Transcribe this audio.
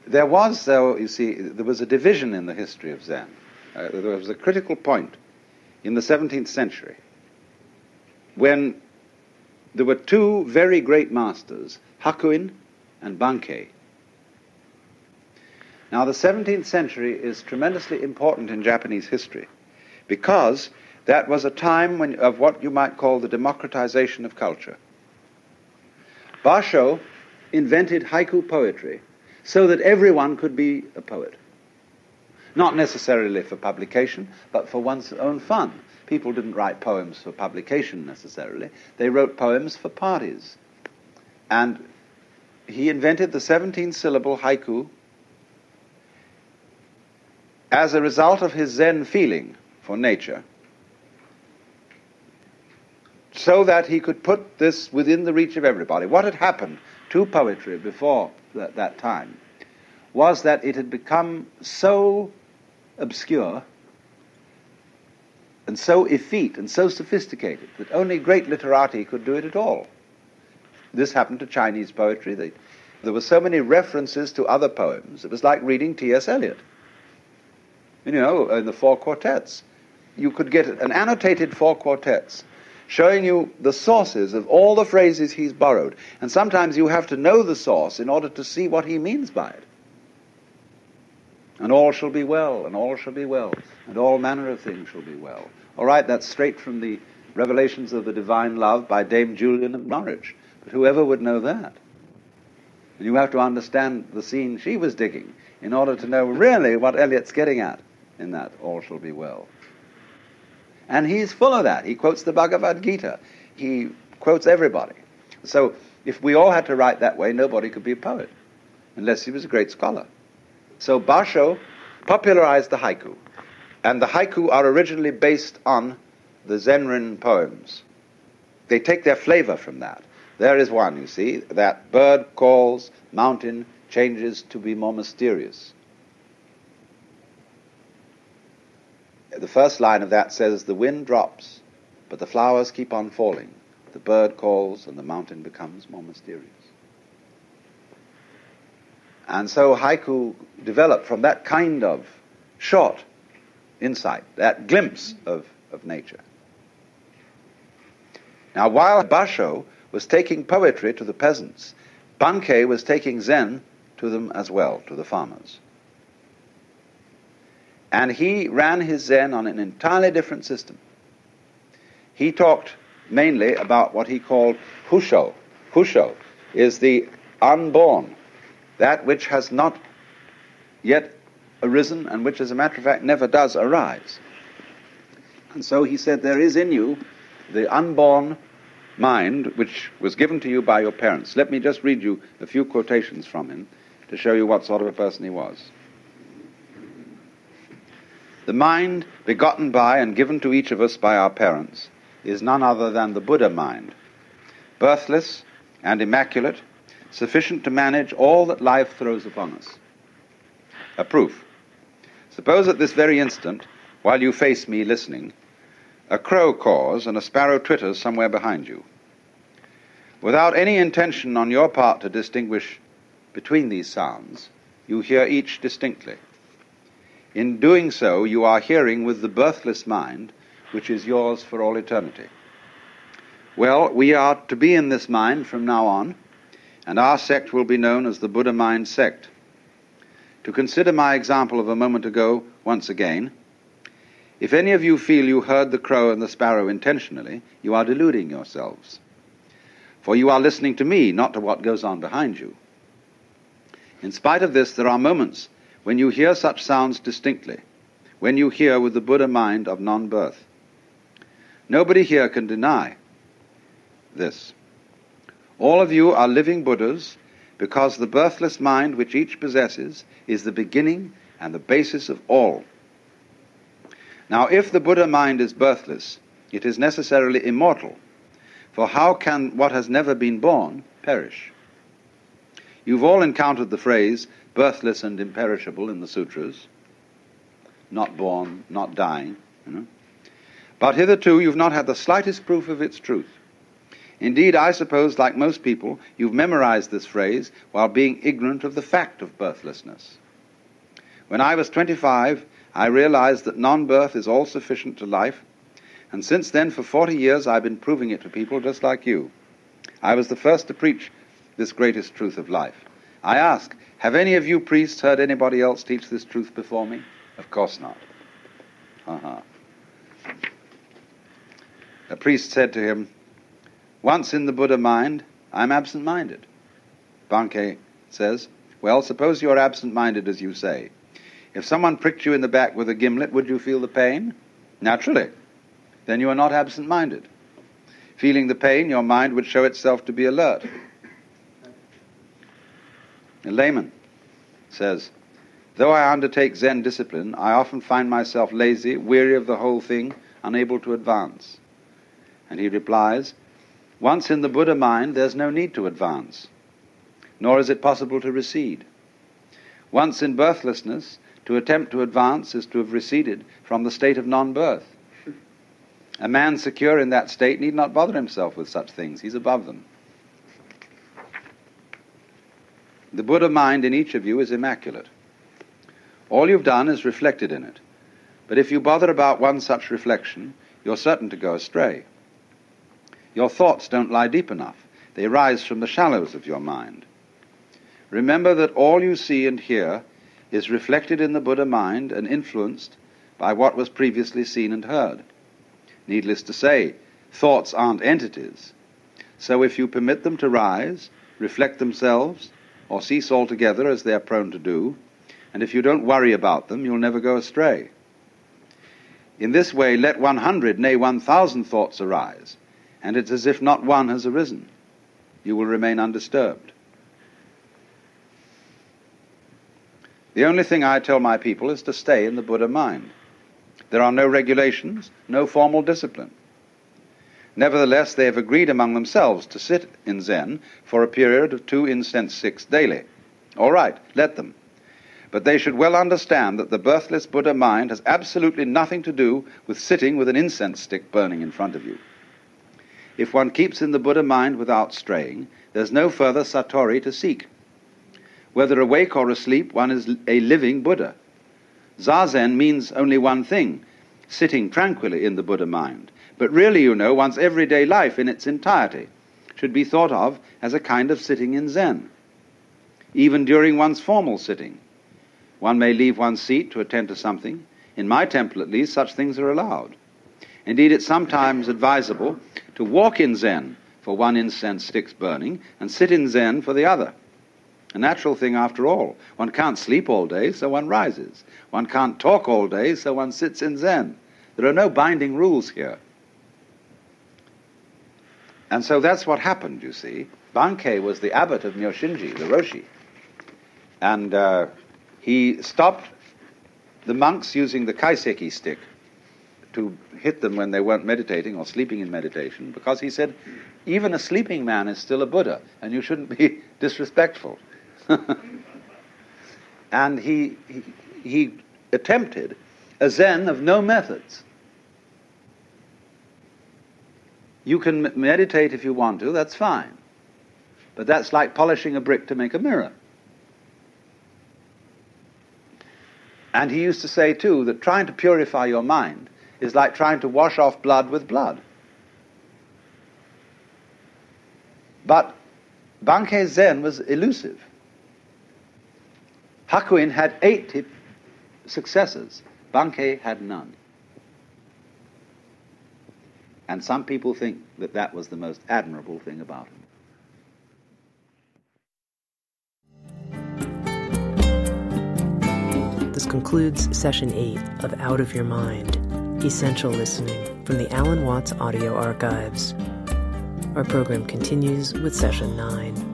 There was, though, you see, there was a division in the history of Zen. There was a critical point in the 17th century when there were two very great masters, Hakuin and Bankei. Now, the 17th century is tremendously important in Japanese history because that was a time of what you might call the democratization of culture. Basho invented haiku poetry so that everyone could be a poet. Not necessarily for publication, but for one's own fun. People didn't write poems for publication necessarily. They wrote poems for parties. And he invented the 17-syllable haiku as a result of his Zen feeling for nature, so that he could put this within the reach of everybody. What had happened to poetry before that time was that it had become so obscure and so effete and so sophisticated that only great literati could do it at all. This happened to Chinese poetry. There were so many references to other poems. It was like reading T.S. Eliot. You know, in the four quartets. You could get an annotated four quartets showing you the sources of all the phrases he's borrowed. And sometimes you have to know the source in order to see what he means by it. And all shall be well, and all shall be well, and all manner of things shall be well. All right, that's straight from the Revelations of the Divine Love by Dame Julian of Norwich. But whoever would know that? And you have to understand the scene she was digging in order to know really what Eliot's getting at in that all shall be well. And he's full of that. He quotes the Bhagavad Gita. He quotes everybody. So if we all had to write that way, nobody could be a poet, unless he was a great scholar. So Basho popularized the haiku. And the haiku are originally based on the Zenrin poems. They take their flavor from that. There is one, you see, that bird calls, mountain changes to be more mysterious. The first line of that says, the wind drops, but the flowers keep on falling. The bird calls, and the mountain becomes more mysterious. And so haiku developed from that kind of short insight, that glimpse of nature. Now, while Basho was taking poetry to the peasants, Bankei was taking Zen to them as well, to the farmers. And he ran his Zen on an entirely different system. He talked mainly about what he called husho. Husho is the unborn, that which has not yet arisen and which, as a matter of fact, never does arise. And so he said, there is in you the unborn mind which was given to you by your parents. Let me just read you a few quotations from him to show you what sort of a person he was. The mind begotten by and given to each of us by our parents is none other than the Buddha mind, birthless and immaculate, sufficient to manage all that life throws upon us. A proof. Suppose at this very instant, while you face me listening, a crow caws and a sparrow twitters somewhere behind you. Without any intention on your part to distinguish between these sounds, you hear each distinctly. In doing so, you are hearing with the birthless mind, which is yours for all eternity. Well, we are to be in this mind from now on, and our sect will be known as the Buddha Mind Sect. To consider my example of a moment ago once again, if any of you feel you heard the crow and the sparrow intentionally, you are deluding yourselves. For you are listening to me, not to what goes on behind you. In spite of this, there are moments when you hear such sounds distinctly, when you hear with the Buddha mind of non-birth. Nobody here can deny this. All of you are living Buddhas because the birthless mind which each possesses is the beginning and the basis of all. Now, if the Buddha mind is birthless, it is necessarily immortal, for how can what has never been born perish? You've all encountered the phrase, birthless and imperishable in the sutras, not born, not dying, But hitherto you've not had the slightest proof of its truth. Indeed, I suppose, like most people, you've memorized this phrase while being ignorant of the fact of birthlessness. When I was 25, I realized that non-birth is all sufficient to life, and since then, for 40 years, I've been proving it to people just like you. I was the first to preach this greatest truth of life. I ask, have any of you priests heard anybody else teach this truth before me? Of course not. A priest said to him, once in the Buddha mind, I'm absent-minded. Bankei says, well, suppose you're absent-minded as you say. If someone pricked you in the back with a gimlet, would you feel the pain? Naturally. Then you are not absent-minded. Feeling the pain, your mind would show itself to be alert. A layman says, though I undertake Zen discipline, I often find myself lazy, weary of the whole thing, unable to advance. And he replies, once in the Buddha mind, there's no need to advance, nor is it possible to recede. Once in birthlessness, to attempt to advance is to have receded from the state of non-birth. A man secure in that state need not bother himself with such things. He's above them. The Buddha mind in each of you is immaculate. All you've done is reflected in it. But if you bother about one such reflection, you're certain to go astray. Your thoughts don't lie deep enough. They rise from the shallows of your mind. Remember that all you see and hear is reflected in the Buddha mind and influenced by what was previously seen and heard. Needless to say, thoughts aren't entities. So if you permit them to rise, reflect themselves, or cease altogether as they are prone to do, and if you don't worry about them, you'll never go astray. In this way, let 100, nay 1,000 thoughts arise, and it's as if not one has arisen. You will remain undisturbed. The only thing I tell my people is to stay in the Buddha mind. There are no regulations, no formal discipline. Nevertheless, they have agreed among themselves to sit in Zen for a period of 2 incense sticks daily. All right, let them. But they should well understand that the birthless Buddha mind has absolutely nothing to do with sitting with an incense stick burning in front of you. If one keeps in the Buddha mind without straying, there's no further satori to seek. Whether awake or asleep, one is a living Buddha. Zazen means only one thing, sitting tranquilly in the Buddha mind. But really, you know, one's everyday life in its entirety should be thought of as a kind of sitting in Zen. Even during one's formal sitting, one may leave one's seat to attend to something. In my temple, at least, such things are allowed. Indeed, it's sometimes advisable to walk in Zen for one incense stick's burning and sit in Zen for the other. A natural thing after all. One can't sleep all day, so one rises. One can't talk all day, so one sits in Zen. There are no binding rules here. And so that's what happened, you see. Bankei was the abbot of Myoshinji, the Roshi. And he stopped the monks using the kaiseki stick to hit them when they weren't meditating or sleeping in meditation, because he said, even a sleeping man is still a Buddha, and you shouldn't be disrespectful. And he attempted a Zen of no methods. You can meditate if you want to, that's fine. But that's like polishing a brick to make a mirror. And he used to say, too, that trying to purify your mind is like trying to wash off blood with blood. But Bankei Zen was elusive. Hakuin had 80 successors. Bankei had none. And some people think that that was the most admirable thing about him. This concludes Session 8 of Out of Your Mind, Essential Listening from the Alan Watts Audio Archives. Our program continues with Session 9.